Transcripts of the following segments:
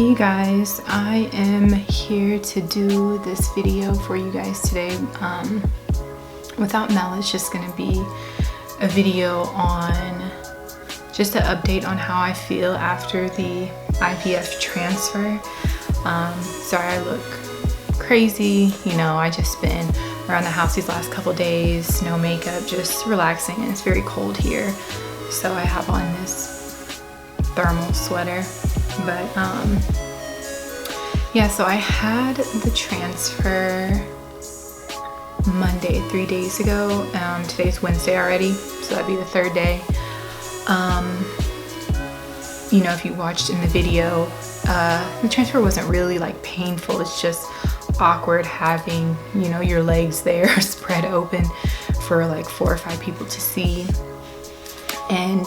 Hey you guys, I am here to do this video for you guys today. Without Mel, it's just gonna be a video on just an update on how I feel after the IVF transfer. Sorry I look crazy, you know, I just been around the house these last couple days, no makeup, just relaxing, and it's very cold here. So I have on this thermal sweater. But yeah, so I had the transfer Monday, 3 days ago. Today's Wednesday already, so that'd be the third day. You know, if you watched in the video, the transfer wasn't really like painful. It's just awkward having, you know, your legs there spread open for like 4 or 5 people to see. And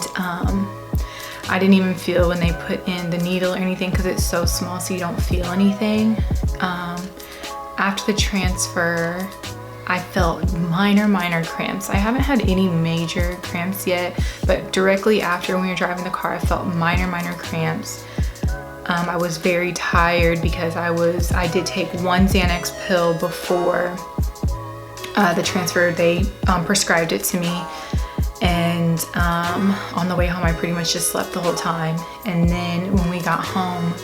I didn't even feel when they put in the needle or anything because it's so small, so you don't feel anything. After the transfer, I felt minor cramps. I haven't had any major cramps yet, but directly after, when we were driving the car, I felt minor cramps. I was very tired because I did take one Xanax pill before the transfer. They prescribed it to me. And on the way home, I pretty much just slept the whole time. And then when we got home,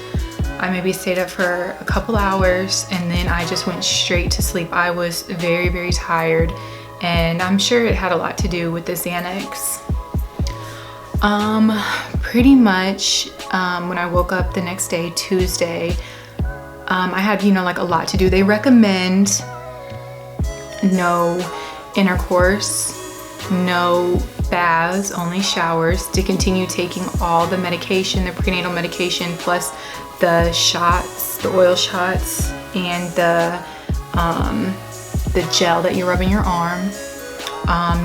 I maybe stayed up for a couple hours and then I just went straight to sleep. I was very tired, and I'm sure it had a lot to do with the Xanax. Pretty much when I woke up the next day, Tuesday, I had, you know, like a lot to do. They recommend no intercourse, no baths, only showers, to continue taking all the medication, the prenatal medication, plus the shots, the oil shots, and the gel that you rub in your arm.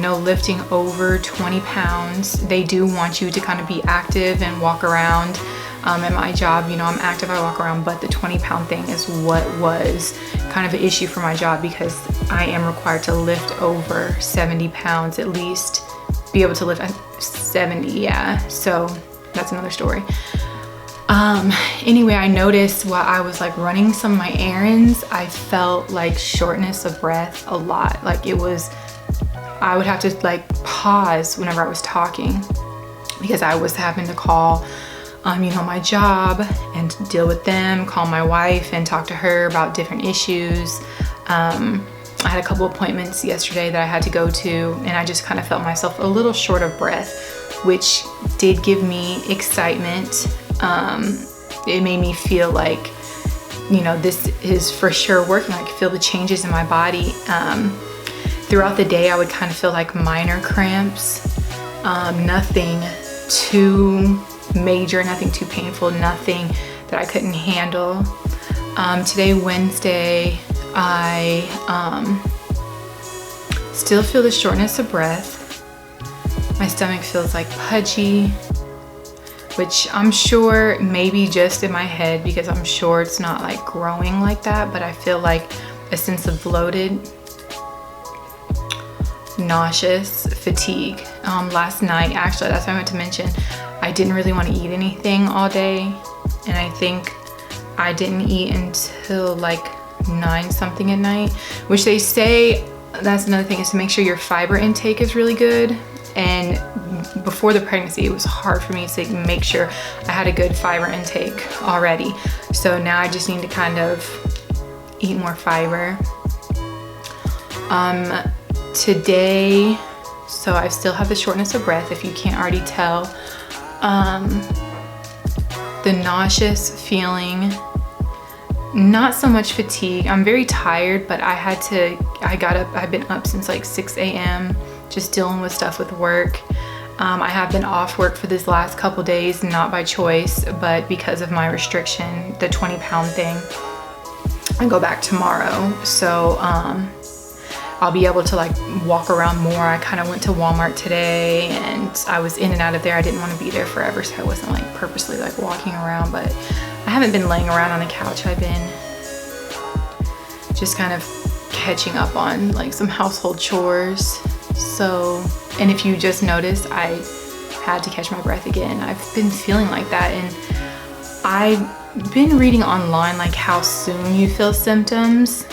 No lifting over 20 pounds. They do want you to kind of be active and walk around. At my job, you know, I'm active, I walk around, but the 20-pound thing is what was kind of an issue for my job because I am required to lift over 70 pounds at least, be able to lift 70, yeah, so that's another story. Anyway, I noticed while I was like running some of my errands, I felt like shortness of breath a lot. Like I would have to like pause whenever I was talking because I was having to call you know, my job and deal with them, call my wife and talk to her about different issues. I had a couple appointments yesterday that I had to go to, and I just kind of felt myself a little short of breath, which did give me excitement. It made me feel like, you know, this is for sure working. I could feel the changes in my body. Throughout the day, I would kind of feel like minor cramps, nothing too major, nothing too painful, nothing that I couldn't handle. Today, Wednesday, I still feel the shortness of breath. My stomach feels like pudgy, which I'm sure maybe just in my head because I'm sure it's not like growing like that, but I feel like a sense of bloated, nauseous, fatigue. Last night, actually, that's what I meant to mention, I didn't really want to eat anything all day, and I think I didn't eat until like 9 something at night, which they say, that's another thing, is to make sure your fiber intake is really good. And before the pregnancy, it was hard for me to make sure I had a good fiber intake already. So now I just need to kind of eat more fiber. Today, so I still have the shortness of breath, if you can't already tell. The nauseous feeling, not so much fatigue. I'm very tired, but I've been up since like 6 a.m. just dealing with stuff with work. I have been off work for this last couple days, not by choice, but because of my restriction, the 20-pound thing. I go back tomorrow, so I'll be able to like walk around more. I kind of went to Walmart today and I was in and out of there. I didn't want to be there forever, so I wasn't like purposely like walking around, but I haven't been laying around on the couch. I've been just kind of catching up on like some household chores. So, and if you just noticed, I had to catch my breath again. I've been feeling like that, and I've been reading online like how soon you feel symptoms,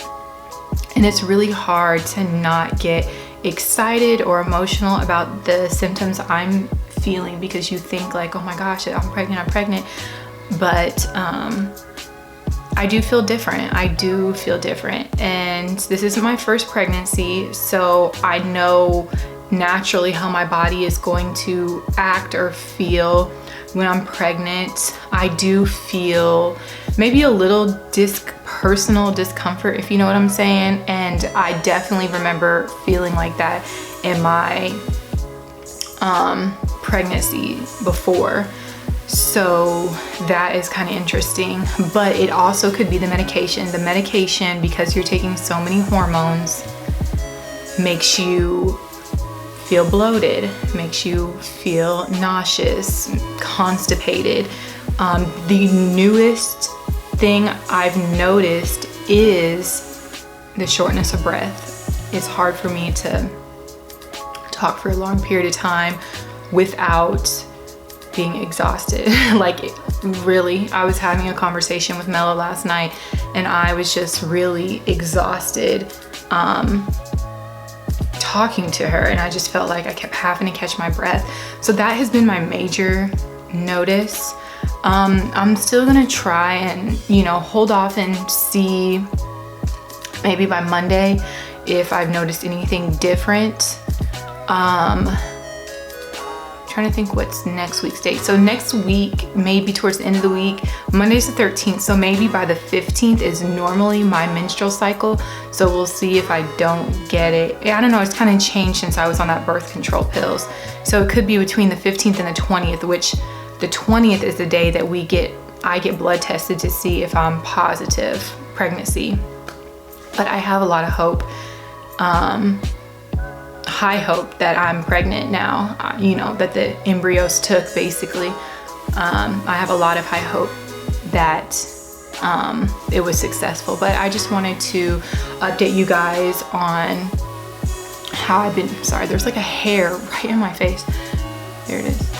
and it's really hard to not get excited or emotional about the symptoms I'm feeling, because you think like, oh my gosh, I'm pregnant. But I do feel different. And this isn't my first pregnancy, so I know naturally how my body is going to act or feel when I'm pregnant. I do feel maybe a little personal discomfort, if you know what I'm saying. And I definitely remember feeling like that in my pregnancy before. So that is kind of interesting, but it also could be the medication. The medication, because you're taking so many hormones, makes you feel bloated, makes you feel nauseous, constipated. The newest thing I've noticed is the shortness of breath. It's hard for me to talk for a long period of time without being exhausted. Like, really, I was having a conversation with Mela last night and I was just really exhausted talking to her, and I just felt like I kept having to catch my breath. So that has been my major notice. I'm still gonna try and, hold off and see maybe by Monday if I've noticed anything different. Trying to think what's next week's date. So next week, maybe towards the end of the week, Monday's the 13th, so maybe by the 15th is normally my menstrual cycle. So we'll see if I don't get it. I don't know, it's kind of changed since I was on that birth control pills. So it could be between the 15th and the 20th, which the 20th is the day that I get blood tested to see if I'm positive pregnancy. But I have a lot of hope. High hope that I'm pregnant now, that the embryos took basically. I have a lot of high hope that it was successful, but I just wanted to update you guys on how I've been. Sorry, there's like a hair right in my face. There it is.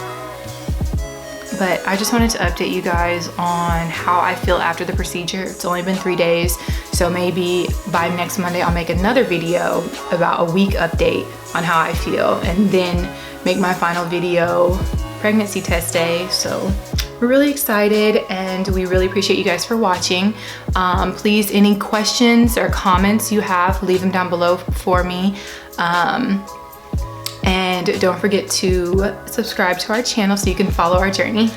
But I just wanted to update you guys on how I feel after the procedure. It's only been 3 days, so maybe by next Monday I'll make another video about a week update on how I feel, and then make my final video pregnancy test day. So we're really excited, and we really appreciate you guys for watching. Please, any questions or comments you have, leave them down below for me. And don't forget to subscribe to our channel so you can follow our journey.